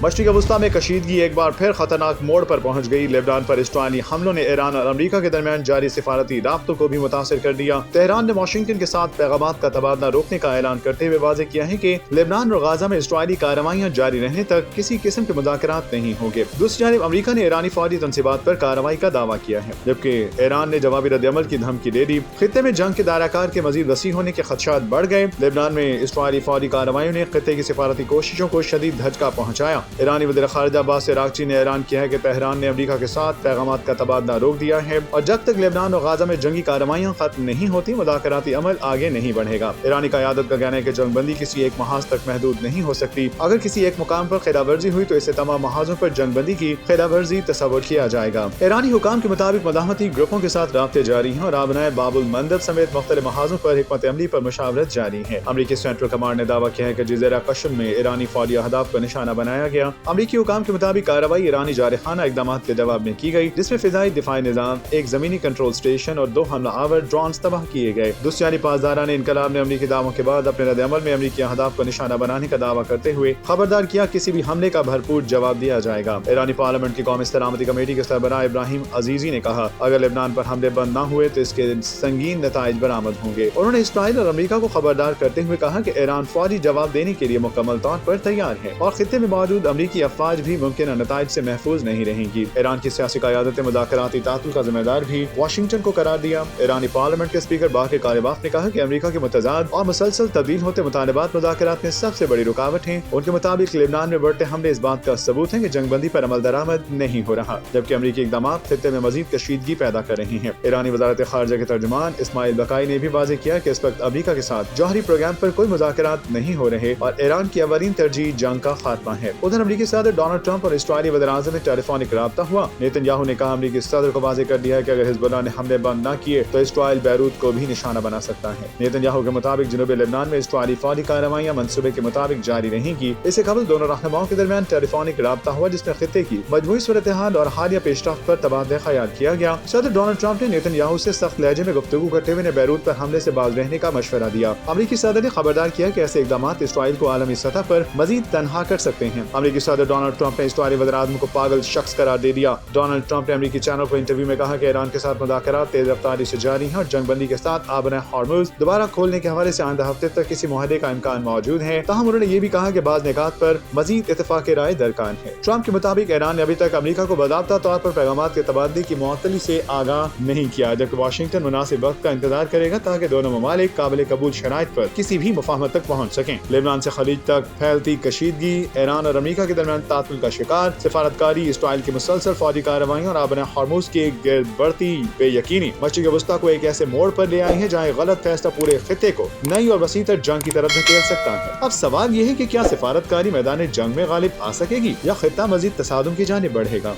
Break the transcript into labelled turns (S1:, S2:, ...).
S1: مشرق وسطی میں کشیدگی ایک بار پھر خطرناک موڑ پر پہنچ گئی۔ لبنان پر اسرائیلی حملوں نے ایران اور امریکہ کے درمیان جاری سفارتی رابطوں کو بھی متاثر کر دیا۔ تہران نے واشنگٹن کے ساتھ پیغامات کا تبادلہ روکنے کا اعلان کرتے ہوئے واضح کیا ہے کہ لبنان اور غزہ میں اسرائیلی کارروائیاں جاری رہنے تک کسی قسم کے مذاکرات نہیں ہوں گے۔ دوسری جانب امریکہ نے ایرانی فوجی تنصیبات پر کارروائی کا دعویٰ کیا ہے، جبکہ ایران نے جوابی رد عمل کی دھمکی دے دی۔ خطے میں جنگ کے دائرہ کار کے مزید وسیع ہونے کے خدشات بڑھ گئے۔ لبنان میں اسرائیلی فوجی کارروائیوں نے خطے کی سفارتی کوششوں کو شدید دھچکا پہنچایا۔ ایرانی وزیر خارجہ عباس عراقچی نے اعلان کیا ہے کہ تہران نے امریکہ کے ساتھ پیغامات کا تبادلہ روک دیا ہے اور جب تک لبنان اور غزہ میں جنگی کارروائیاں ختم نہیں ہوتی مذاکراتی عمل آگے نہیں بڑھے گا۔ ایرانی قیادت کا کہنا ہے کہ جنگ بندی کسی ایک محاذ تک محدود نہیں ہو سکتی۔ اگر کسی ایک مقام پر خلاف ورزی ہوئی تو اسے تمام محاذوں پر جنگ بندی کی خلاف ورزی تصور کیا جائے گا۔ ایرانی حکام کے مطابق مزاحمتی گروپوں کے ساتھ رابطے جاری ہیں اور آبنائے باب المندب سمیت مختلف محاذوں پر حکمت عملی پر مشاورت جاری ہے۔ امریکی سینٹرل کمانڈ نے دعویٰ کیا ہے کہ جزیرہ قشم میں ایرانی فوجی اہداف کا نشانہ بنایا گیا۔ امریکی حکام کے مطابق کارروائی ایرانی جارحانہ اقدامات کے جواب میں کی گئی، جس میں فضائی دفاعی نظام، ایک زمینی کنٹرول اسٹیشن اور 2 حملہ آور ڈرونز تباہ کیے گئے۔ دوسری جانب پاسداران انقلاب نے امریکی دعووں کے بعد اپنے رد عمل میں امریکی اہداف کو نشانہ بنانے کا دعویٰ کرتے ہوئے خبردار کیا کسی بھی حملے کا بھرپور جواب دیا جائے گا۔ ایرانی پارلیمنٹ کی قومی سلامتی کمیٹی کے سربراہ ابراہیم عزیزی نے کہا اگر لبنان پر حملے بند نہ ہوئے تو اس کے سنگین نتائج برآمد ہوں گے۔ انہوں نے اسرائیل اور امریکہ کو خبردار کرتے ہوئے کہا کہ ایران فوری جواب دینے کے لیے مکمل طور پر تیار ہے اور خطے میں موجود امریکی افواج بھی ممکنہ نتائج سے محفوظ نہیں رہیں گی۔ ایران کی سیاسی قیادت نے مذاکراتی تعطل کا ذمہ دار بھی واشنگٹن کو قرار دیا۔ ایرانی پارلیمنٹ کے اسپیکر باقر کالباف نے کہا کہ امریکہ کے متضاد اور مسلسل تبدیل ہوتے مطالبات مذاکرات میں سب سے بڑی رکاوٹ ہیں۔ ان کے مطابق لبنان میں بڑھتے حملے اس بات کا ثبوت ہے کہ جنگ بندی پر عمل درآمد نہیں ہو رہا، جبکہ امریکی اقدامات خطے میں مزید کشیدگی پیدا کر رہے ہیں۔ ایرانی وزارت خارجہ کے ترجمان اسماعیل بقائی نے بھی واضح کیا کہ اس وقت امریکہ کے ساتھ جوہری پروگرام پر کوئی مذاکرات نہیں ہو رہے اور ایران کی اولین ترجیح جنگ کا خاتمہ ہے۔ ادھر امریکی صدر ڈونلڈ ٹرمپ اور اسرائیلی وزیر اعظم میں ٹیلی فونک رابطہ ہوا۔ نیتن یاہو نے کہا امریکی صدر کو واضح کر دیا ہے کہ اگر حزب اللہ نے حملے بند نہ کیے تو اسرائیل بیروت کو بھی نشانہ بنا سکتا ہے۔ نیتن یاہو کے مطابق جنوبی لبنان میں اسرائیلی فوجی کارروائیاں منصوبے کے مطابق جاری رہیں گی۔ اس سے قبل دونوں رہنماؤں کے درمیان ٹیلی فونک رابطہ ہوا جس میں خطے کی مجموعی صورتحال اور حالیہ پیش رفت پر تبادلہ خیال کیا گیا۔ صدر ڈونلڈ ٹرمپ نے نیتن یاہو سے سخت لہجے میں گفتگو کرتے ہوئے بیروت پر حملے سے باز رہنے کا مشورہ دیا۔ امریکی صدر نے خبردار کیا کہ ایسے اقدامات اسرائیل کو عالمی سطح پر مزید تنہا کر سکتے ہیں۔ امریکی صدر ڈونلڈ ٹرمپ نے اسرائیلی وزیر اعظم کو پاگل شخص قرار دے دیا۔ ڈونلڈ ٹرمپ نے امریکی چینل کو انٹرویو میں کہا کہ ایران کے ساتھ مذاکرات تیز رفتاری سے جاری ہیں اور جنگ بندی کے ساتھ آبنائے ہارمز دوبارہ کھولنے کے حوالے سے آئندہ ہفتے تک کسی معاہدے کا امکان موجود ہے۔ تاہم انہوں نے یہ بھی کہا کہ بعض نکات پر مزید اتفاق رائے درکار ہے۔ ٹرمپ کے مطابق ایران نے ابھی تک امریکہ کو باضابطہ طور پر پیغامات کے تبادلے کی معطلی سے آگاہ نہیں کیا، جبکہ واشنگٹن مناسب وقت کا انتظار کرے گا تاکہ دونوں ممالک قابل قبول شرائط پر کسی بھی مفاہمت تک پہنچ سکیں۔ لبنان سے خلیج تک پھیلتی کشیدگی، ایران اور امریکہ کے درمیان تعطل کا شکار، سفارتکاری، اسرائیل کی مسلسل فوجی کارروائیوں اور آبنائے ہارموز کی گرد بڑھتی بے یقینی مشرق وسطی کو ایک ایسے موڑ پر لے آئی ہے جہاں غلط فیصلہ پورے خطے کو نئی اور وسیع تر جنگ کی طرف دھکیل سکتا ہے۔ اب سوال یہ ہے کہ کیا سفارتکاری میدان جنگ میں غالب آ سکے گی یا خطہ مزید تصادم کی جانب بڑھے گا؟